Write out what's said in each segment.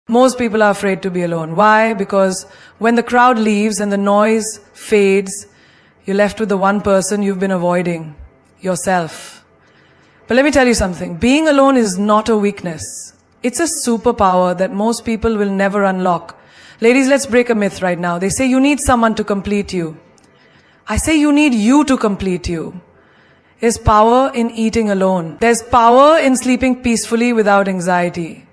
Most people are afraid to be alone. Why? Because when the crowd leaves and the noise fades, you're left with the one person you've been avoiding, yourself. But let me tell you something. Being alone is not a weakness. It's a superpower that most people will never unlock. Ladies, let's break a myth right now. They say you need someone to complete you. I say you need you to complete you. There's power in eating alone. There's power in sleeping peacefully without anxiety.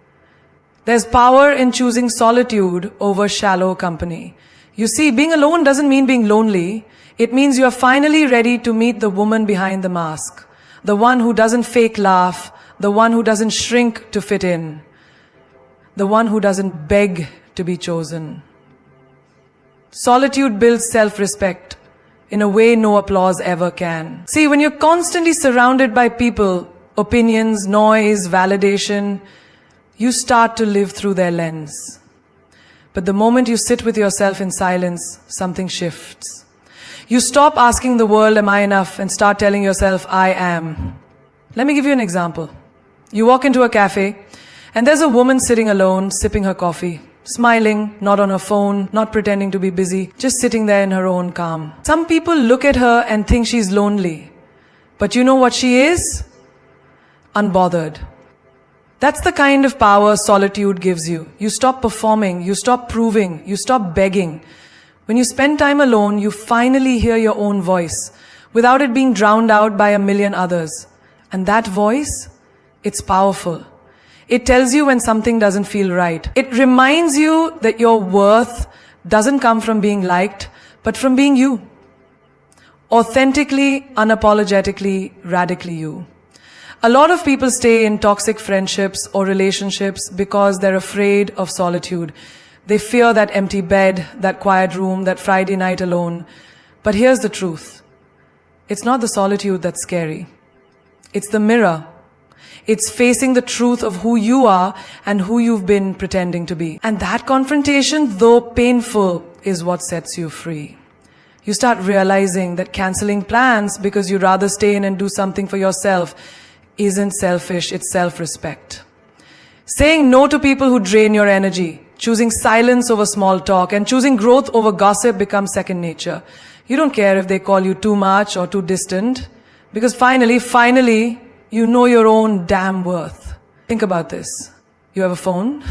There's power in choosing solitude over shallow company. You see, being alone doesn't mean being lonely. It means you are finally ready to meet the woman behind the mask. The one who doesn't fake laugh. The one who doesn't shrink to fit in. The one who doesn't beg to be chosen. Solitude builds self-respect in a way no applause ever can. See, when you're constantly surrounded by people, opinions, noise, validation, you start to live through their lens. But the moment you sit with yourself in silence, something shifts. You stop asking the world, am I enough? And start telling yourself, I am. Let me give you an example. You walk into a cafe, and there's a woman sitting alone, sipping her coffee. Smiling, not on her phone, not pretending to be busy, just sitting there in her own calm. Some people look at her and think she's lonely. But you know what she is? Unbothered. That's the kind of power solitude gives you. You stop performing, you stop proving, you stop begging. When you spend time alone, you finally hear your own voice, without it being drowned out by a million others. And that voice, it's powerful. It tells you when something doesn't feel right. It reminds you that your worth doesn't come from being liked, but from being you. Authentically, unapologetically, radically you. A lot of people stay in toxic friendships or relationships because they're afraid of solitude. They fear that empty bed, that quiet room, that Friday night alone. But here's the truth. It's not the solitude that's scary. It's the mirror. It's facing the truth of who you are and who you've been pretending to be. And that confrontation, though painful, is what sets you free. You start realizing that canceling plans because you'd rather stay in and do something for yourself isn't selfish, it's self-respect. Saying no to people who drain your energy, choosing silence over small talk, and choosing growth over gossip becomes second nature. You don't care if they call you too much or too distant, because finally, you know your own damn worth. Think about this. You have a phone,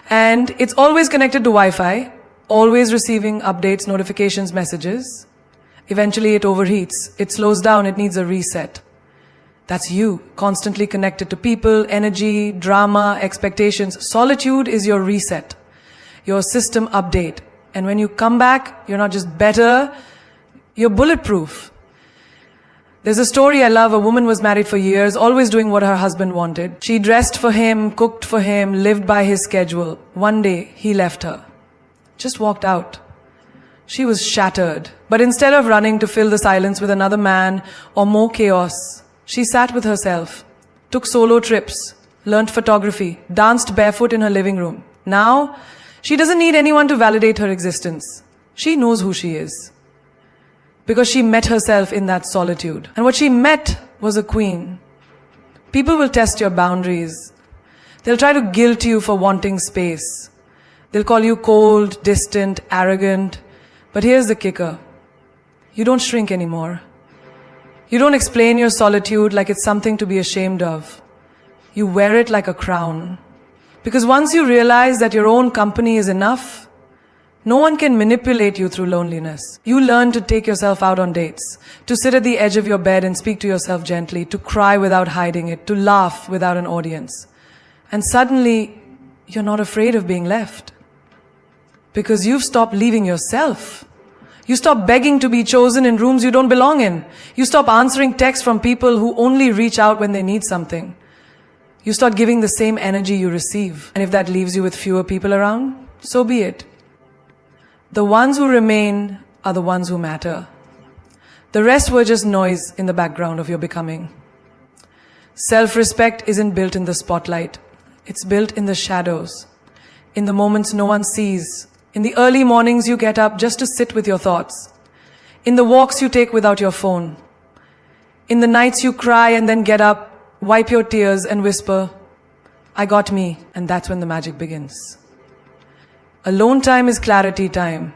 and it's always connected to Wi-Fi, always receiving updates, notifications, messages. Eventually it overheats, it slows down, it needs a reset. That's you, constantly connected to people, energy, drama, expectations. Solitude is your reset, your system update. And when you come back, you're not just better, you're bulletproof. There's a story I love. A woman was married for years, always doing what her husband wanted. She dressed for him, cooked for him, lived by his schedule. One day, he left her. Just walked out. She was shattered. But instead of running to fill the silence with another man or more chaos, she sat with herself, took solo trips, learned photography, danced barefoot in her living room. Now, she doesn't need anyone to validate her existence. She knows who she is. Because she met herself in that solitude. And what she met was a queen. People will test your boundaries. They'll try to guilt you for wanting space. They'll call you cold, distant, arrogant. But here's the kicker. You don't shrink anymore. You don't explain your solitude like it's something to be ashamed of. You wear it like a crown. Because once you realize that your own company is enough, no one can manipulate you through loneliness. You learn to take yourself out on dates, to sit at the edge of your bed and speak to yourself gently, to cry without hiding it, to laugh without an audience. And suddenly, you're not afraid of being left. Because you've stopped leaving yourself. You stop begging to be chosen in rooms you don't belong in. You stop answering texts from people who only reach out when they need something. You start giving the same energy you receive. And if that leaves you with fewer people around, so be it. The ones who remain are the ones who matter. The rest were just noise in the background of your becoming. Self-respect isn't built in the spotlight. It's built in the shadows, in the moments no one sees, in the early mornings you get up just to sit with your thoughts, in the walks you take without your phone, in the nights you cry and then get up, wipe your tears and whisper, I got me, and that's when the magic begins. Alone time is clarity time.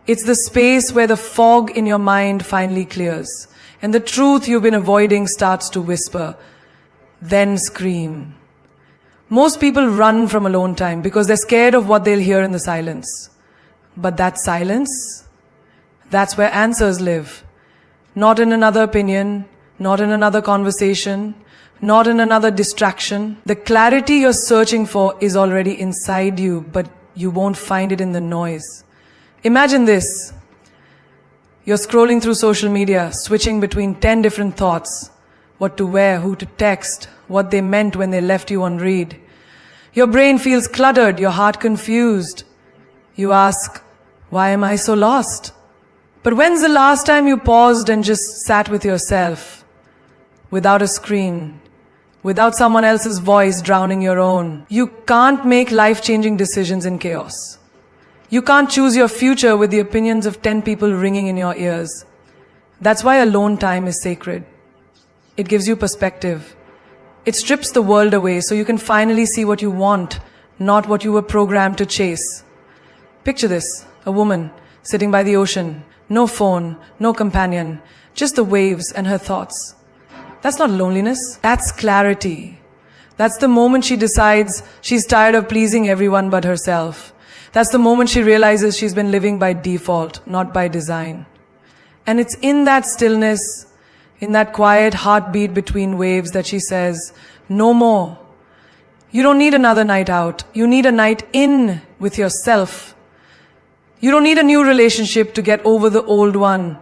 It's the space where the fog in your mind finally clears and the truth you've been avoiding starts to whisper, then scream. Most people run from alone time because they're scared of what they'll hear in the silence. But that silence, that's where answers live. Not in another opinion, not in another conversation, not in another distraction. The clarity you're searching for is already inside you, but you won't find it in the noise. Imagine this. You're scrolling through social media, switching between 10 different thoughts. What to wear, who to text, what they meant when they left you on read. Your brain feels cluttered, your heart confused. You ask, why am I so lost? But when's the last time you paused and just sat with yourself? Without a screen, without someone else's voice drowning your own. You can't make life-changing decisions in chaos. You can't choose your future with the opinions of 10 people ringing in your ears. That's why alone time is sacred. It gives you perspective. It strips the world away so you can finally see what you want, not what you were programmed to chase. Picture this, a woman sitting by the ocean, no phone, no companion, just the waves and her thoughts. That's not loneliness, that's clarity. That's the moment she decides she's tired of pleasing everyone but herself. That's the moment she realizes she's been living by default, not by design. And it's in that stillness, in that quiet heartbeat between waves that she says, no more. You don't need another night out. You need a night in with yourself. You don't need a new relationship to get over the old one.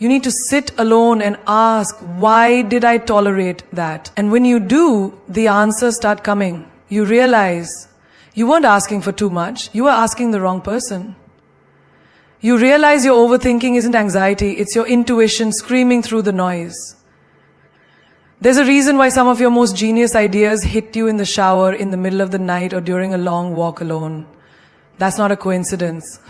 You need to sit alone and ask, why did I tolerate that? And when you do, the answers start coming. You realize you weren't asking for too much. You were asking the wrong person. You realize your overthinking isn't anxiety. It's your intuition screaming through the noise. There's a reason why some of your most genius ideas hit you in the shower, in the middle of the night, or during a long walk alone. That's not a coincidence.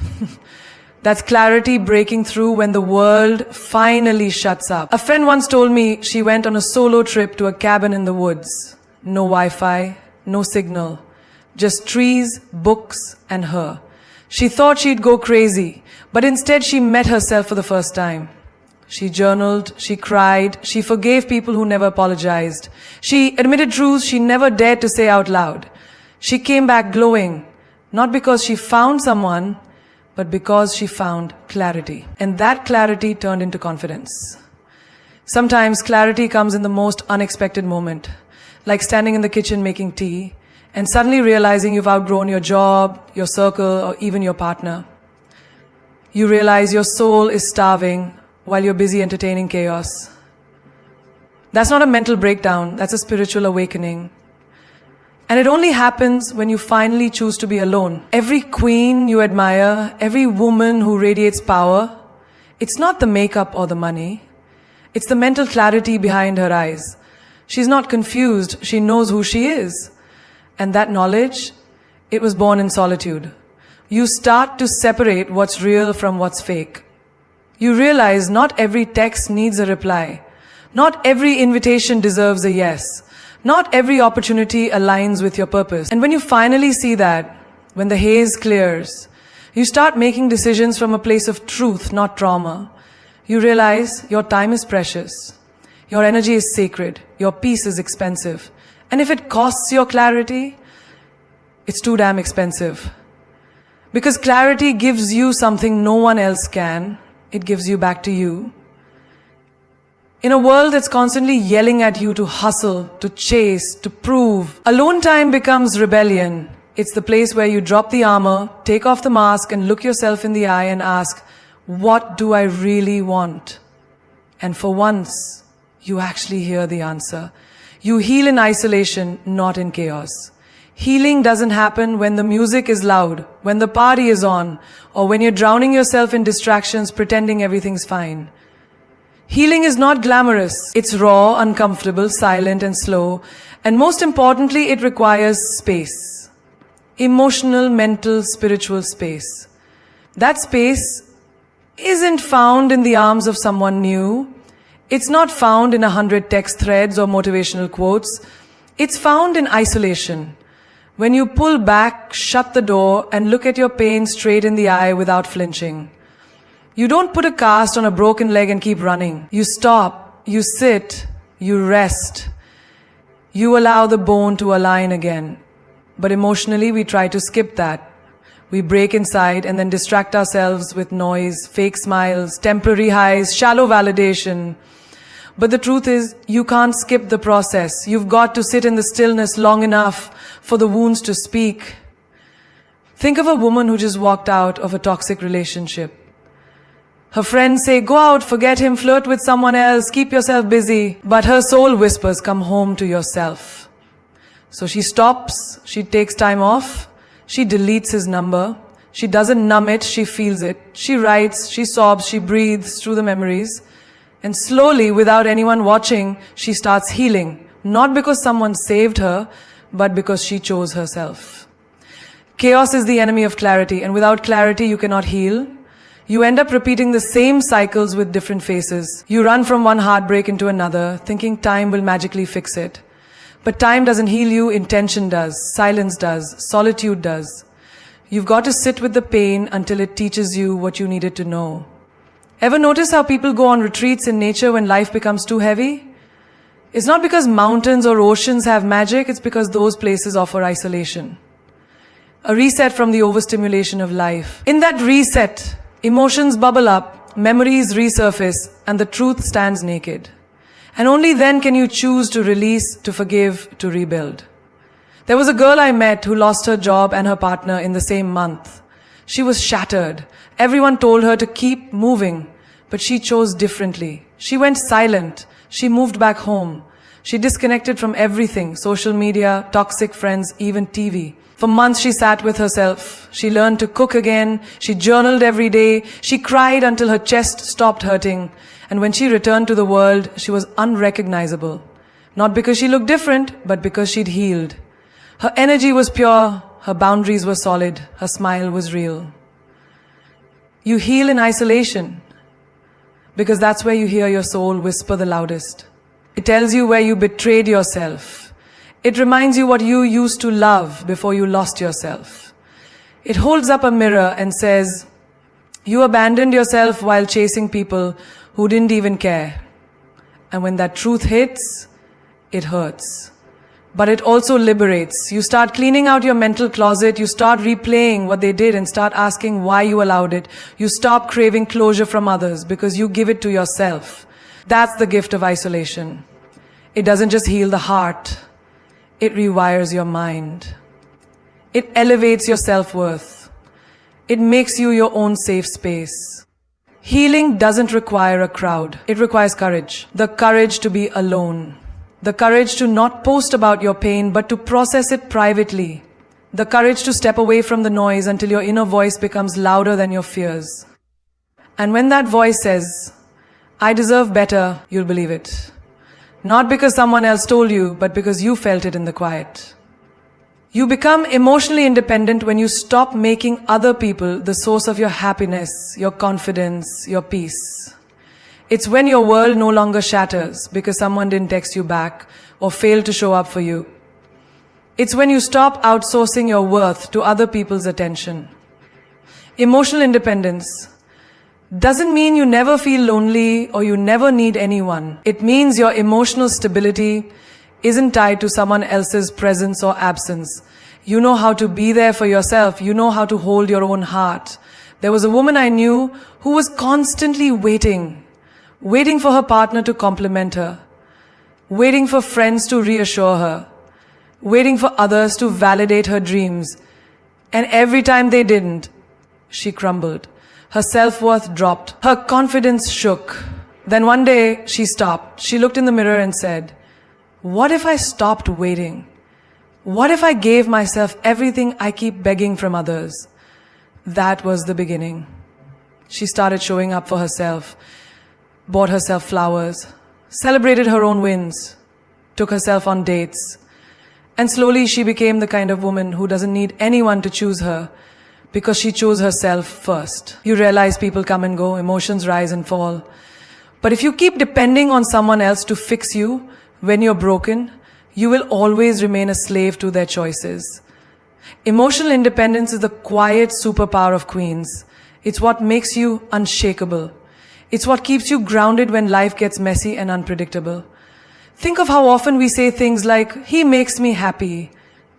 That's clarity breaking through when the world finally shuts up. A friend once told me she went on a solo trip to a cabin in the woods. No Wi-Fi, no signal, just trees, books, and her. She thought she'd go crazy, but instead she met herself for the first time. She journaled, she cried, she forgave people who never apologized. She admitted truths she never dared to say out loud. She came back glowing, not because she found someone, but because she found clarity. And that clarity turned into confidence. Sometimes clarity comes in the most unexpected moment, like standing in the kitchen making tea, and suddenly realizing you've outgrown your job, your circle, or even your partner. You realize your soul is starving while you're busy entertaining chaos. That's not a mental breakdown, that's a spiritual awakening. And it only happens when you finally choose to be alone. Every queen you admire, every woman who radiates power, it's not the makeup or the money. It's the mental clarity behind her eyes. She's not confused, she knows who she is. And that knowledge, it was born in solitude. You start to separate what's real from what's fake. You realize not every text needs a reply. Not every invitation deserves a yes. Not every opportunity aligns with your purpose. And when you finally see that, when the haze clears, you start making decisions from a place of truth, not trauma. You realize your time is precious. Your energy is sacred. Your peace is expensive. And if it costs your clarity, it's too damn expensive. Because clarity gives you something no one else can. It gives you back to you. In a world that's constantly yelling at you to hustle, to chase, to prove, alone time becomes rebellion. It's the place where you drop the armor, take off the mask, and look yourself in the eye and ask, what do I really want? And for once, you actually hear the answer. You heal in isolation, not in chaos. Healing doesn't happen when the music is loud, when the party is on, or when you're drowning yourself in distractions pretending everything's fine. Healing is not glamorous. It's raw, uncomfortable, silent, and slow. And most importantly, it requires space. Emotional, mental, spiritual space. That space isn't found in the arms of someone new. It's not found in 100 text threads or motivational quotes. It's found in isolation. When you pull back, shut the door, and look at your pain straight in the eye without flinching. You don't put a cast on a broken leg and keep running. You stop, you sit, you rest. You allow the bone to align again. But emotionally, we try to skip that. We break inside and then distract ourselves with noise, fake smiles, temporary highs, shallow validation. But the truth is, you can't skip the process. You've got to sit in the stillness long enough for the wounds to speak. Think of a woman who just walked out of a toxic relationship. Her friends say, go out, forget him, flirt with someone else, keep yourself busy. But her soul whispers, come home to yourself. So she stops, she takes time off, she deletes his number. She doesn't numb it, she feels it. She writes, she sobs, she breathes through the memories. And slowly, without anyone watching, she starts healing. Not because someone saved her, but because she chose herself. Chaos is the enemy of clarity, and without clarity, you cannot heal. You end up repeating the same cycles with different faces. You run from one heartbreak into another, thinking time will magically fix it. But time doesn't heal you, intention does, silence does, solitude does. You've got to sit with the pain until it teaches you what you needed to know. Ever notice how people go on retreats in nature when life becomes too heavy? It's not because mountains or oceans have magic, it's because those places offer isolation. A reset from the overstimulation of life. In that reset, emotions bubble up, memories resurface, and the truth stands naked. And only then can you choose to release, to forgive, to rebuild. There was a girl I met who lost her job and her partner in the same month. She was shattered. Everyone told her to keep moving, but she chose differently. She went silent. She moved back home. She disconnected from everything, social media, toxic friends, even TV. For months she sat with herself. She learned to cook again. She journaled every day. She cried until her chest stopped hurting. And when she returned to the world, she was unrecognizable. Not because she looked different, but because she'd healed. Her energy was pure. Her boundaries were solid. Her smile was real. You heal in isolation because that's where you hear your soul whisper the loudest. It tells you where you betrayed yourself. It reminds you what you used to love before you lost yourself. It holds up a mirror and says, you abandoned yourself while chasing people who didn't even care. And when that truth hits, it hurts. But it also liberates. You start cleaning out your mental closet, you start replaying what they did and start asking why you allowed it. You stop craving closure from others because you give it to yourself. That's the gift of isolation. It doesn't just heal the heart, it rewires your mind. It elevates your self-worth. It makes you your own safe space. Healing doesn't require a crowd. It requires courage. The courage to be alone. The courage to not post about your pain, but to process it privately. The courage to step away from the noise until your inner voice becomes louder than your fears. And when that voice says, I deserve better, you'll believe it. Not because someone else told you, but because you felt it in the quiet. You become emotionally independent when you stop making other people the source of your happiness, your confidence, your peace. It's when your world no longer shatters because someone didn't text you back or failed to show up for you. It's when you stop outsourcing your worth to other people's attention. Emotional independence doesn't mean you never feel lonely or you never need anyone. It means your emotional stability isn't tied to someone else's presence or absence. You know how to be there for yourself. You know how to hold your own heart. There was a woman I knew who was constantly waiting for her partner to compliment her, waiting for friends to reassure her, waiting for others to validate her dreams. And every time they didn't, she crumbled. Her self-worth dropped. Her confidence shook. Then one day, she stopped. She looked in the mirror and said, what if I stopped waiting? What if I gave myself everything I keep begging from others? That was the beginning. She started showing up for herself, bought herself flowers, celebrated her own wins, took herself on dates, and slowly she became the kind of woman who doesn't need anyone to choose her because she chose herself first. You realize people come and go, emotions rise and fall. But if you keep depending on someone else to fix you when you're broken, you will always remain a slave to their choices. Emotional independence is the quiet superpower of queens. It's what makes you unshakable. It's what keeps you grounded when life gets messy and unpredictable. Think of how often we say things like, he makes me happy,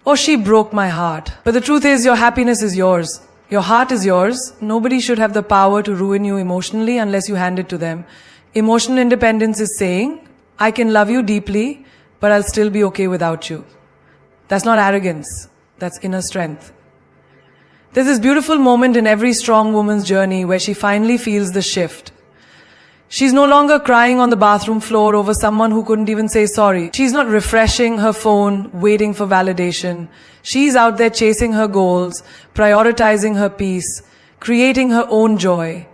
or she broke my heart. But the truth is, your happiness is yours. Your heart is yours. Nobody should have the power to ruin you emotionally unless you hand it to them. Emotional independence is saying, I can love you deeply, but I'll still be okay without you. That's not arrogance. That's inner strength. There's this beautiful moment in every strong woman's journey where she finally feels the shift. She's no longer crying on the bathroom floor over someone who couldn't even say sorry. She's not refreshing her phone, waiting for validation. She's out there chasing her goals, prioritizing her peace, creating her own joy.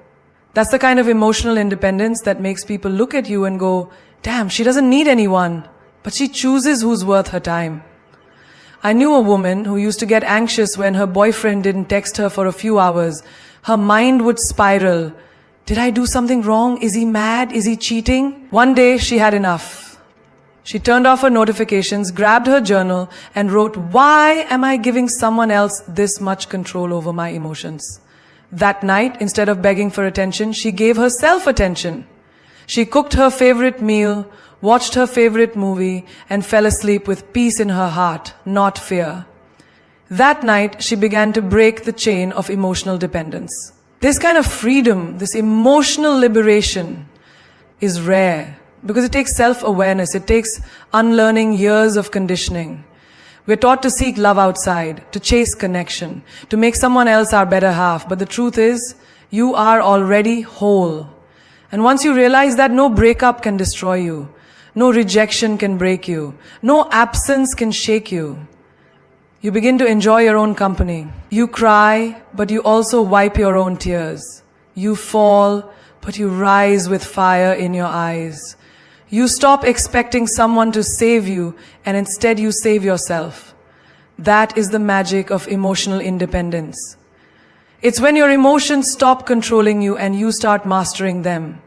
That's the kind of emotional independence that makes people look at you and go, damn, she doesn't need anyone, but she chooses who's worth her time. I knew a woman who used to get anxious when her boyfriend didn't text her for a few hours. Her mind would spiral. Did I do something wrong? Is he mad? Is he cheating? One day she had enough. She turned off her notifications, grabbed her journal, and wrote, why am I giving someone else this much control over my emotions? That night, instead of begging for attention, she gave herself attention. She cooked her favorite meal, watched her favorite movie, and fell asleep with peace in her heart, not fear. That night, she began to break the chain of emotional dependence. This kind of freedom, this emotional liberation is rare because it takes self-awareness. It takes unlearning years of conditioning. We're taught to seek love outside, to chase connection, to make someone else our better half. But the truth is, you are already whole. And once you realize that, no breakup can destroy you. No rejection can break you. No absence can shake you. You begin to enjoy your own company. You cry, but you also wipe your own tears. You fall, but you rise with fire in your eyes. You stop expecting someone to save you, and instead you save yourself. That is the magic of emotional independence. It's when your emotions stop controlling you and you start mastering them.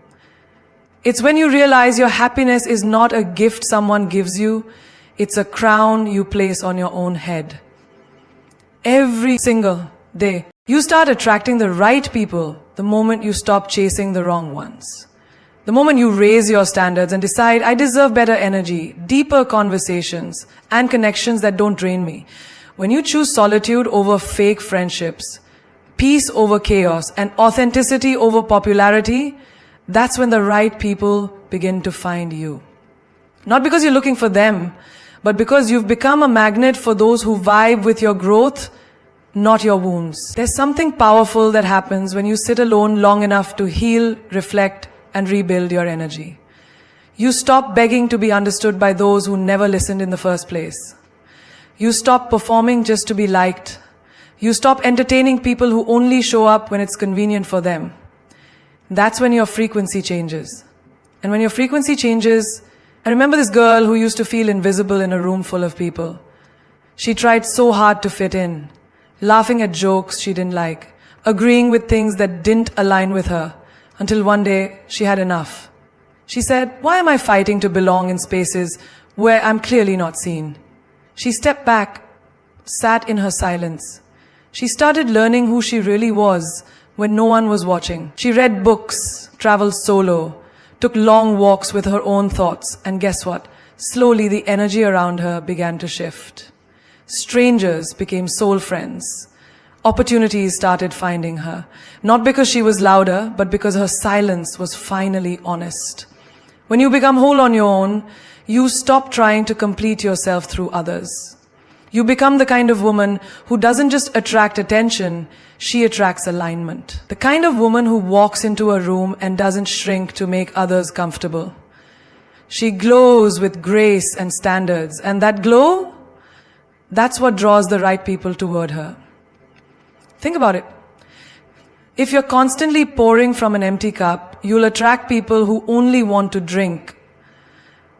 It's when you realize your happiness is not a gift someone gives you, it's a crown you place on your own head. Every single day, you start attracting the right people the moment you stop chasing the wrong ones. The moment you raise your standards and decide, I deserve better energy, deeper conversations, and connections that don't drain me. When you choose solitude over fake friendships, peace over chaos, and authenticity over popularity, that's when the right people begin to find you. Not because you're looking for them, but because you've become a magnet for those who vibe with your growth, not your wounds. There's something powerful that happens when you sit alone long enough to heal, reflect, and rebuild your energy. You stop begging to be understood by those who never listened in the first place. You stop performing just to be liked. You stop entertaining people who only show up when it's convenient for them. That's when your frequency changes. And when your frequency changes, I remember this girl who used to feel invisible in a room full of people. She tried so hard to fit in, laughing at jokes she didn't like, agreeing with things that didn't align with her, until one day she had enough. She said, why am I fighting to belong in spaces where I'm clearly not seen? She stepped back, sat in her silence. She started learning who she really was when no one was watching. She read books, traveled solo, took long walks with her own thoughts, and guess what? Slowly the energy around her began to shift. Strangers became soul friends. Opportunities started finding her, not because she was louder, but because her silence was finally honest. When you become whole on your own, you stop trying to complete yourself through others. You become the kind of woman who doesn't just attract attention, she attracts alignment. The kind of woman who walks into a room and doesn't shrink to make others comfortable. She glows with grace and standards, and that glow, that's what draws the right people toward her. Think about it. If you're constantly pouring from an empty cup, you'll attract people who only want to drink.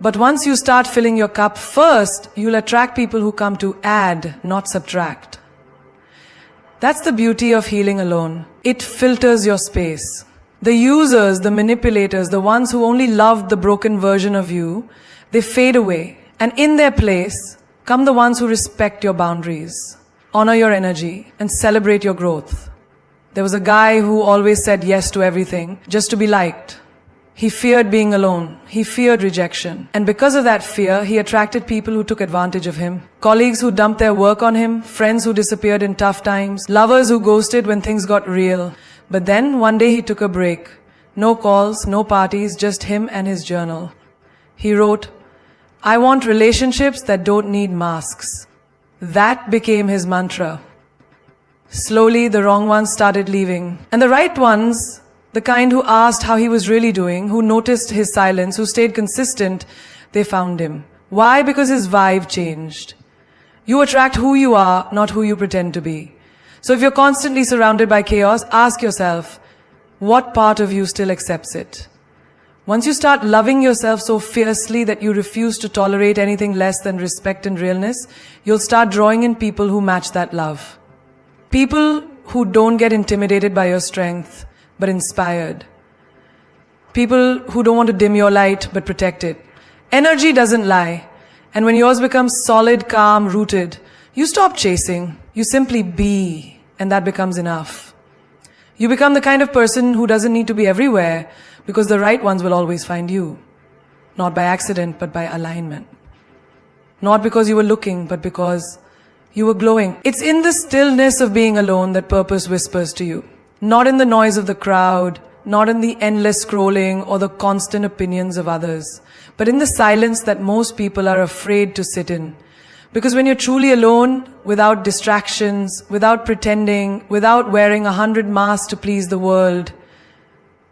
But once you start filling your cup first, you'll attract people who come to add, not subtract. That's the beauty of healing alone. It filters your space. The users, the manipulators, the ones who only loved the broken version of you, they fade away. And in their place come the ones who respect your boundaries. honor your energy, and celebrate your growth. There was a guy who always said yes to everything, just to be liked. He feared being alone. He feared rejection. And because of that fear, he attracted people who took advantage of him. Colleagues who dumped their work on him, friends who disappeared in tough times, lovers who ghosted when things got real. But then, one day he took a break. No calls, no parties, just him and his journal. He wrote, "I want relationships that don't need masks." That became his mantra. Slowly, the wrong ones started leaving. And the right ones, the kind who asked how he was really doing, who noticed his silence, who stayed consistent, they found him. Why? Because his vibe changed. You attract who you are, not who you pretend to be. So if you're constantly surrounded by chaos, ask yourself, what part of you still accepts it? Once you start loving yourself so fiercely that you refuse to tolerate anything less than respect and realness, you'll start drawing in people who match that love. People who don't get intimidated by your strength, but inspired. People who don't want to dim your light, but protect it. Energy doesn't lie. And when yours becomes solid, calm, rooted, you stop chasing. You simply be, and that becomes enough. You become the kind of person who doesn't need to be everywhere, because the right ones will always find you. Not by accident, but by alignment. Not because you were looking, but because you were glowing. It's in the stillness of being alone that purpose whispers to you. Not in the noise of the crowd, not in the endless scrolling or the constant opinions of others, but in the silence that most people are afraid to sit in. Because when you're truly alone, without distractions, without pretending, without wearing 100 masks to please the world,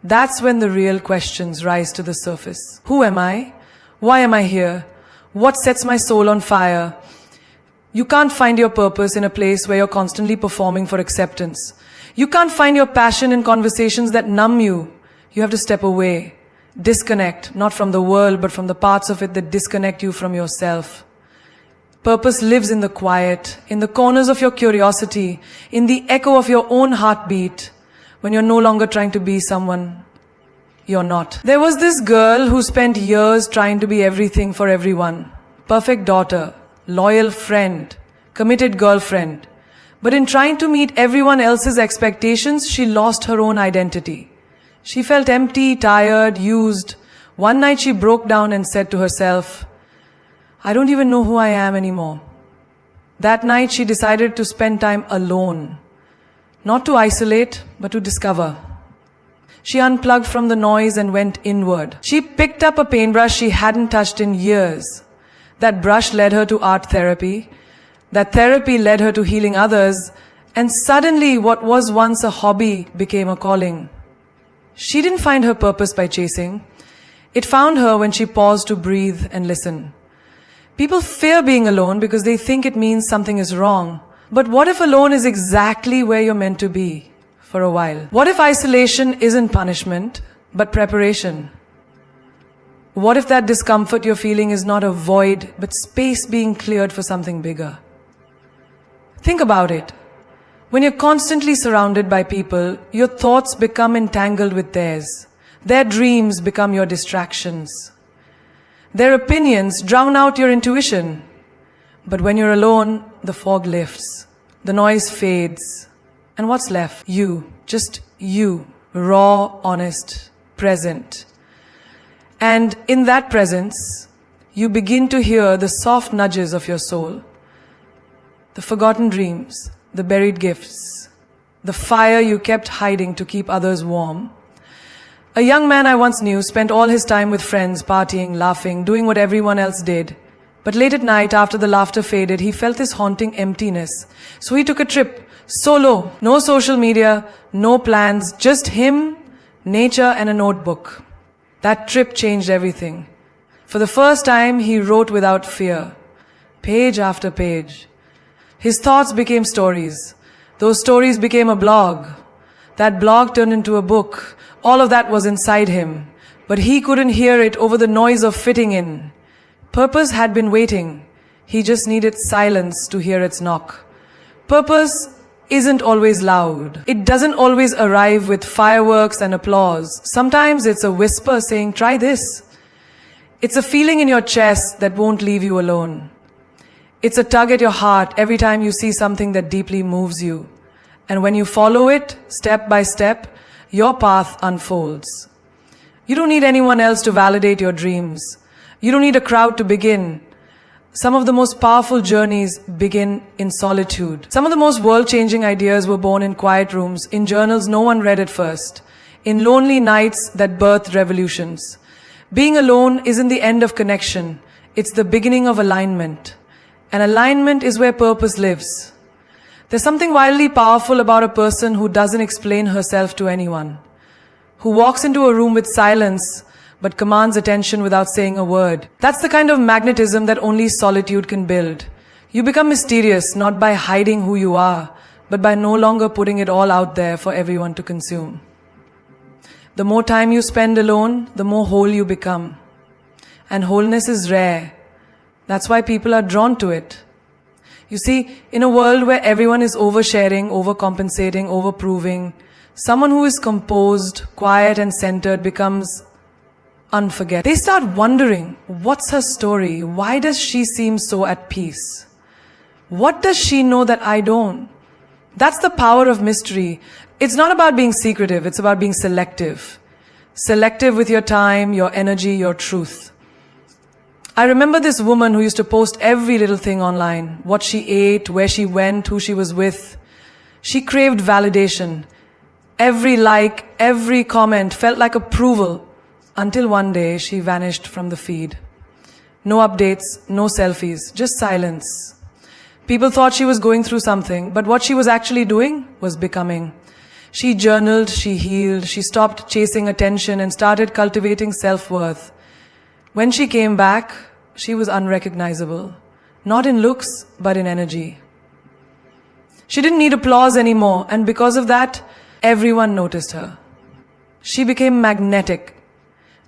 that's when the real questions rise to the surface. Who am I? Why am I here? What sets my soul on fire? You can't find your purpose in a place where you're constantly performing for acceptance. You can't find your passion in conversations that numb you. You have to step away, disconnect, not from the world, but from the parts of it that disconnect you from yourself. Purpose lives in the quiet, in the corners of your curiosity, in the echo of your own heartbeat, when you're no longer trying to be someone you're not. There was this girl who spent years trying to be everything for everyone. Perfect daughter, loyal friend, committed girlfriend. But in trying to meet everyone else's expectations, she lost her own identity. She felt empty, tired, used. One night she broke down and said to herself, "I don't even know who I am anymore." That night she decided to spend time alone. Not to isolate, but to discover. She unplugged from the noise and went inward. She picked up a paintbrush she hadn't touched in years. That brush led her to art therapy. That therapy led her to healing others. And suddenly what was once a hobby became a calling. She didn't find her purpose by chasing. It found her when she paused to breathe and listen. People fear being alone because they think it means something is wrong. But what if alone is exactly where you're meant to be for a while? What if isolation isn't punishment, but preparation? What if that discomfort you're feeling is not a void, but space being cleared for something bigger? Think about it. When you're constantly surrounded by people, your thoughts become entangled with theirs. Their dreams become your distractions. Their opinions drown out your intuition. But when you're alone, the fog lifts. The noise fades. And what's left? You. Just you. Raw, honest, present. And in that presence, you begin to hear the soft nudges of your soul. The forgotten dreams, the buried gifts, the fire you kept hiding to keep others warm. A young man I once knew spent all his time with friends, partying, laughing, doing what everyone else did. But late at night, after the laughter faded, he felt this haunting emptiness. So he took a trip, solo, no social media, no plans, just him, nature, and a notebook. That trip changed everything. For the first time, he wrote without fear, page after page. His thoughts became stories. Those stories became a blog. That blog turned into a book. All of that was inside him. But he couldn't hear it over the noise of fitting in. Purpose had been waiting. He just needed silence to hear its knock. Purpose isn't always loud. It doesn't always arrive with fireworks and applause. Sometimes it's a whisper saying, "Try this." It's a feeling in your chest that won't leave you alone. It's a tug at your heart every time you see something that deeply moves you. And when you follow it, step by step, your path unfolds. You don't need anyone else to validate your dreams. You don't need a crowd to begin. Some of the most powerful journeys begin in solitude. Some of the most world-changing ideas were born in quiet rooms, in journals no one read at first, in lonely nights that birthed revolutions. Being alone isn't the end of connection. It's the beginning of alignment. And alignment is where purpose lives. There's something wildly powerful about a person who doesn't explain herself to anyone, who walks into a room with silence but commands attention without saying a word. That's the kind of magnetism that only solitude can build. You become mysterious not by hiding who you are, but by no longer putting it all out there for everyone to consume. The more time you spend alone, the more whole you become. And wholeness is rare. That's why people are drawn to it. You see, in a world where everyone is oversharing, overcompensating, overproving, someone who is composed, quiet and centered becomes unforgettable. They start wondering, what's her story? Why does she seem so at peace? What does she know that I don't? That's the power of mystery. It's not about being secretive, it's about being selective. Selective with your time, your energy, your truth. I remember this woman who used to post every little thing online, what she ate, where she went, who she was with. She craved validation. Every like, every comment felt like approval, until one day she vanished from the feed. No updates, no selfies, just silence. People thought she was going through something, but what she was actually doing was becoming. She journaled, she healed, she stopped chasing attention and started cultivating self-worth. When she came back, she was unrecognizable. Not in looks, but in energy. She didn't need applause anymore, and because of that, everyone noticed her. She became magnetic,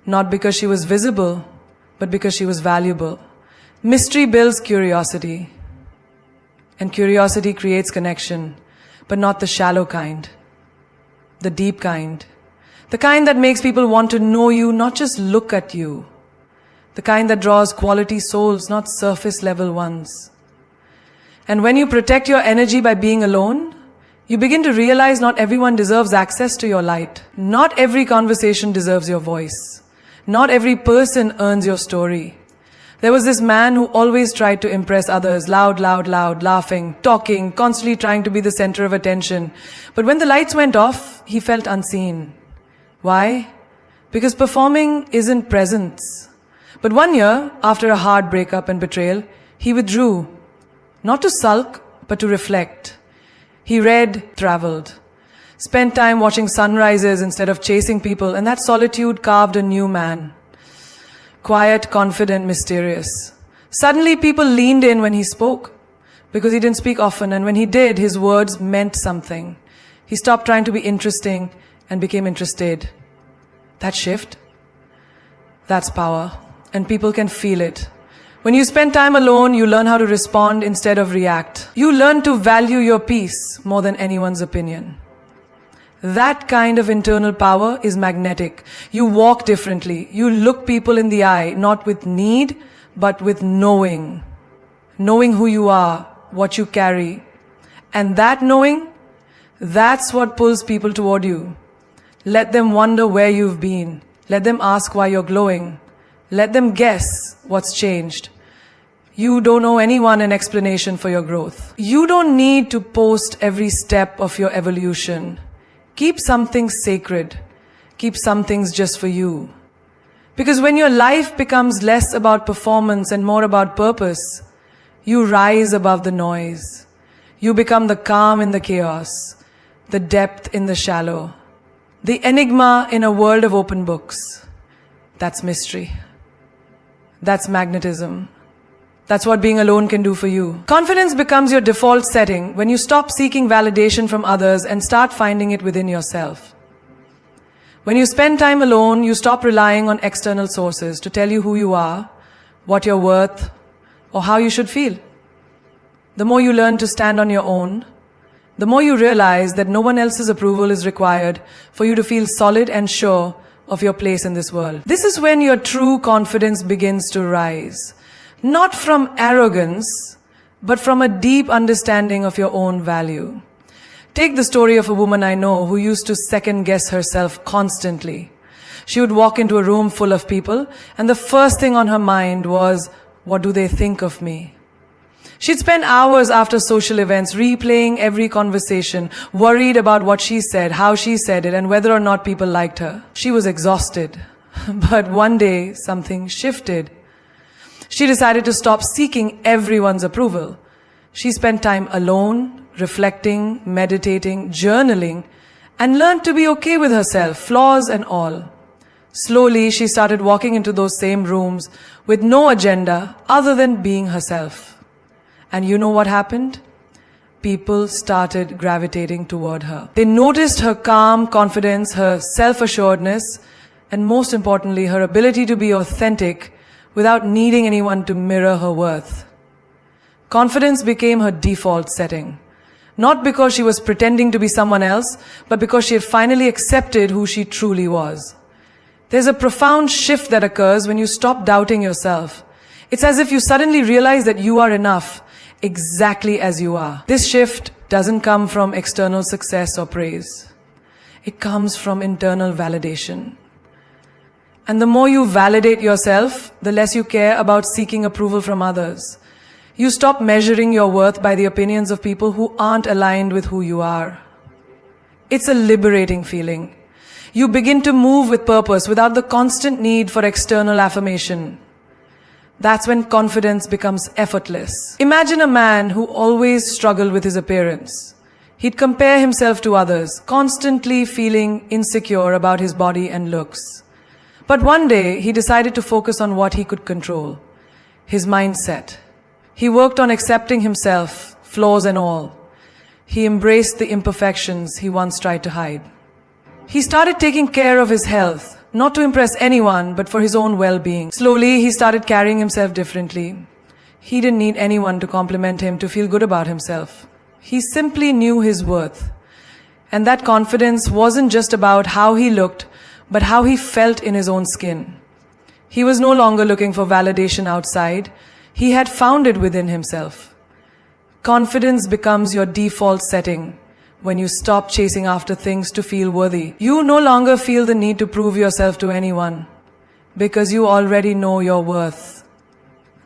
not because she was visible, but because she was valuable. Mystery builds curiosity, and curiosity creates connection, but not the shallow kind, the deep kind. The kind that makes people want to know you, not just look at you. The kind that draws quality souls, not surface level ones. And when you protect your energy by being alone, you begin to realize not everyone deserves access to your light. Not every conversation deserves your voice. Not every person earns your story. There was this man who always tried to impress others, loud, laughing, talking, constantly trying to be the center of attention. But when the lights went off, he felt unseen. Why? Because performing isn't presence. But one year, after a hard breakup and betrayal, he withdrew, not to sulk, but to reflect. He read, traveled, spent time watching sunrises instead of chasing people, and that solitude carved a new man. Quiet, confident, mysterious. Suddenly people leaned in when he spoke, because he didn't speak often, and when he did, his words meant something. He stopped trying to be interesting and became interested. That shift, that's power. And people can feel it. When you spend time alone, you learn how to respond instead of react. You learn to value your peace more than anyone's opinion. That kind of internal power is magnetic. You walk differently. You look people in the eye, not with need, but with knowing. Knowing who you are, what you carry. And that knowing, that's what pulls people toward you. Let them wonder where you've been. Let them ask why you're glowing. Let them guess what's changed. You don't owe anyone an explanation for your growth. You don't need to post every step of your evolution. Keep some things sacred. Keep some things just for you. Because when your life becomes less about performance and more about purpose, you rise above the noise. You become the calm in the chaos, the depth in the shallow, the enigma in a world of open books. That's mystery. That's magnetism. That's what being alone can do for you. Confidence becomes your default setting when you stop seeking validation from others and start finding it within yourself. When you spend time alone, you stop relying on external sources to tell you who you are, what you're worth, or how you should feel. The more you learn to stand on your own, the more you realize that no one else's approval is required for you to feel solid and sure of your place in this world. This is when your true confidence begins to rise. Not from arrogance, but from a deep understanding of your own value. Take the story of a woman I know who used to second guess herself constantly. She would walk into a room full of people, and the first thing on her mind was, what do they think of me? She'd spend hours after social events replaying every conversation, worried about what she said, how she said it, and whether or not people liked her. She was exhausted. But one day, something shifted. She decided to stop seeking everyone's approval. She spent time alone, reflecting, meditating, journaling, and learned to be okay with herself, flaws and all. Slowly, she started walking into those same rooms with no agenda other than being herself. And you know what happened? People started gravitating toward her. They noticed her calm confidence, her self-assuredness, and most importantly, her ability to be authentic without needing anyone to mirror her worth. Confidence became her default setting. Not because she was pretending to be someone else, but because she had finally accepted who she truly was. There's a profound shift that occurs when you stop doubting yourself. It's as if you suddenly realize that you are enough, exactly as you are. This shift doesn't come from external success or praise. It comes from internal validation. And the more you validate yourself, the less you care about seeking approval from others. You stop measuring your worth by the opinions of people who aren't aligned with who you are. It's a liberating feeling. You begin to move with purpose without the constant need for external affirmation. That's when confidence becomes effortless. Imagine a man who always struggled with his appearance. He'd compare himself to others, constantly feeling insecure about his body and looks. But one day, he decided to focus on what he could control, his mindset. He worked on accepting himself, flaws and all. He embraced the imperfections he once tried to hide. He started taking care of his health, not to impress anyone, but for his own well-being. Slowly, he started carrying himself differently. He didn't need anyone to compliment him to feel good about himself. He simply knew his worth. And that confidence wasn't just about how he looked, but how he felt in his own skin. He was no longer looking for validation outside. He had found it within himself. Confidence becomes your default setting. When you stop chasing after things to feel worthy, you no longer feel the need to prove yourself to anyone because you already know your worth.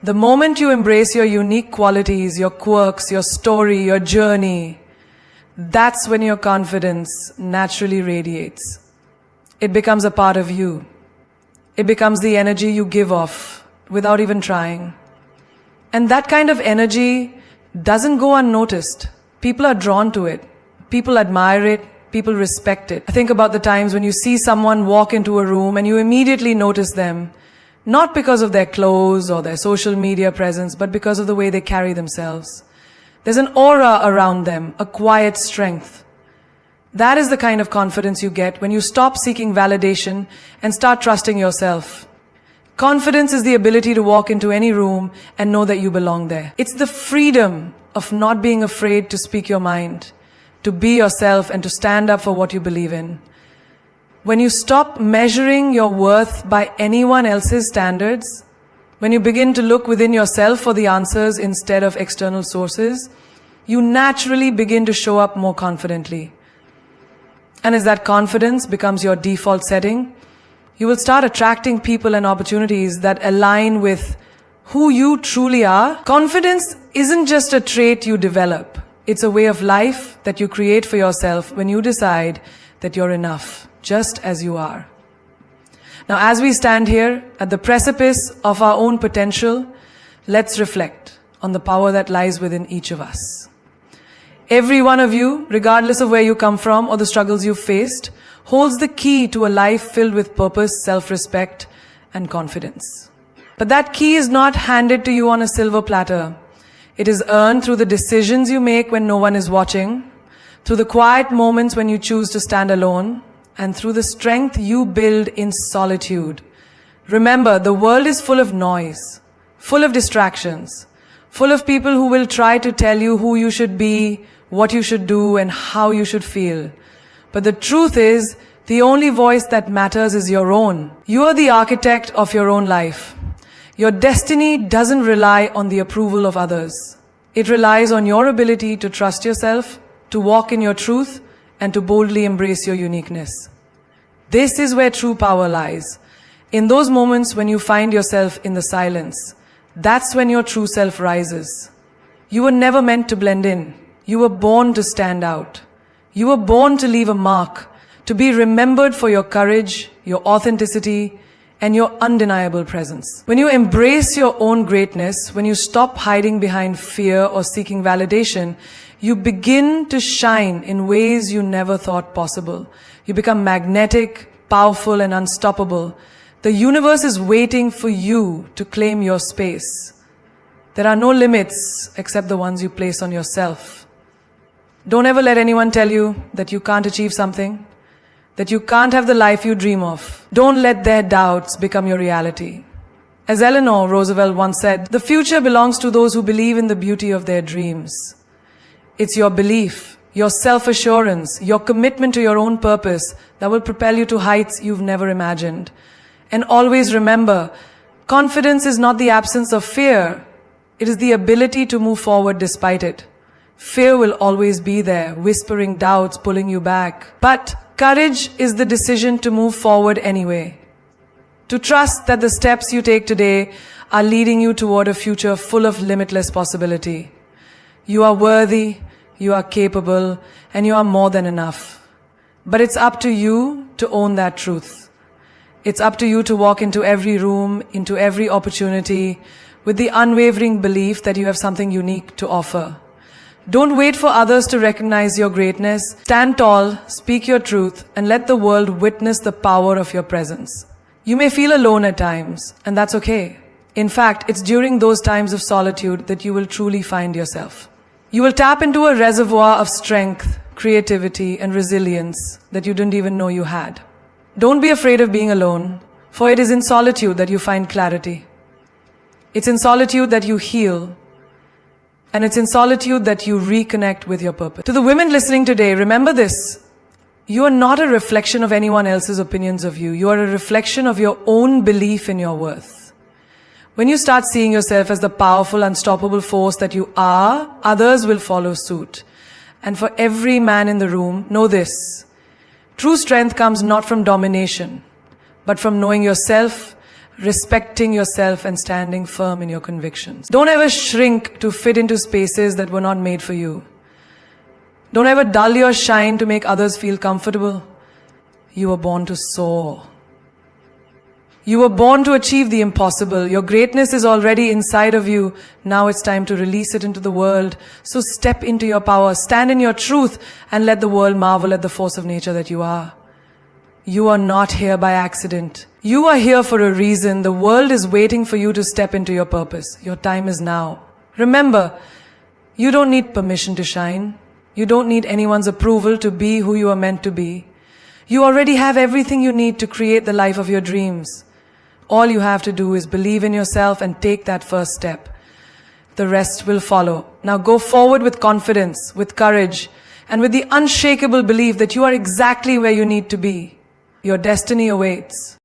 The moment you embrace your unique qualities, your quirks, your story, your journey, that's when your confidence naturally radiates. It becomes a part of you. It becomes the energy you give off without even trying. And that kind of energy doesn't go unnoticed. People are drawn to it. People admire it, people respect it. I think about the times when you see someone walk into a room and you immediately notice them, not because of their clothes or their social media presence, but because of the way they carry themselves. There's an aura around them, a quiet strength. That is the kind of confidence you get when you stop seeking validation and start trusting yourself. Confidence is the ability to walk into any room and know that you belong there. It's the freedom of not being afraid to speak your mind, to be yourself and to stand up for what you believe in. When you stop measuring your worth by anyone else's standards, when you begin to look within yourself for the answers instead of external sources, you naturally begin to show up more confidently. And as that confidence becomes your default setting, you will start attracting people and opportunities that align with who you truly are. Confidence isn't just a trait you develop. It's a way of life that you create for yourself when you decide that you're enough, just as you are. Now, as we stand here at the precipice of our own potential, let's reflect on the power that lies within each of us. Every one of you, regardless of where you come from or the struggles you've faced, holds the key to a life filled with purpose, self-respect, and confidence. But that key is not handed to you on a silver platter. It is earned through the decisions you make when no one is watching, through the quiet moments when you choose to stand alone, and through the strength you build in solitude. Remember, the world is full of noise, full of distractions, full of people who will try to tell you who you should be, what you should do, and how you should feel. But the truth is, the only voice that matters is your own. You are the architect of your own life. Your destiny doesn't rely on the approval of others. It relies on your ability to trust yourself, to walk in your truth, and to boldly embrace your uniqueness. This is where true power lies. In those moments when you find yourself in the silence, that's when your true self rises. You were never meant to blend in. You were born to stand out. You were born to leave a mark, to be remembered for your courage, your authenticity, and your undeniable presence. When you embrace your own greatness, when you stop hiding behind fear or seeking validation, you begin to shine in ways you never thought possible. You become magnetic, powerful, and unstoppable. The universe is waiting for you to claim your space. There are no limits except the ones you place on yourself. Don't ever let anyone tell you that you can't achieve something, that you can't have the life you dream of. Don't let their doubts become your reality. As Eleanor Roosevelt once said, the future belongs to those who believe in the beauty of their dreams. It's your belief, your self-assurance, your commitment to your own purpose that will propel you to heights you've never imagined. And always remember, confidence is not the absence of fear. It is the ability to move forward despite it. Fear will always be there, whispering doubts, pulling you back. But courage is the decision to move forward anyway. To trust that the steps you take today are leading you toward a future full of limitless possibility. You are worthy, you are capable, and you are more than enough. But it's up to you to own that truth. It's up to you to walk into every room, into every opportunity, with the unwavering belief that you have something unique to offer. Don't wait for others to recognize your greatness. Stand tall, speak your truth, and let the world witness the power of your presence. You may feel alone at times, and that's okay. In fact, it's during those times of solitude that you will truly find yourself. You will tap into a reservoir of strength, creativity, and resilience that you didn't even know you had. Don't be afraid of being alone, for it is in solitude that you find clarity. It's in solitude that you heal, and it's in solitude that you reconnect with your purpose. To the women listening today, remember this. You are not a reflection of anyone else's opinions of you. You are a reflection of your own belief in your worth. When you start seeing yourself as the powerful, unstoppable force that you are, others will follow suit. And for every man in the room, know this. True strength comes not from domination, but from knowing yourself, respecting yourself, and standing firm in your convictions. Don't ever shrink to fit into spaces that were not made for you. Don't ever dull your shine to make others feel comfortable. You were born to soar. You were born to achieve the impossible. Your greatness is already inside of you. Now it's time to release it into the world. So step into your power, stand in your truth, and let the world marvel at the force of nature that you are. You are not here by accident. You are here for a reason. The world is waiting for you to step into your purpose. Your time is now. Remember, you don't need permission to shine. You don't need anyone's approval to be who you are meant to be. You already have everything you need to create the life of your dreams. All you have to do is believe in yourself and take that first step. The rest will follow. Now go forward with confidence, with courage, and with the unshakable belief that you are exactly where you need to be. Your destiny awaits.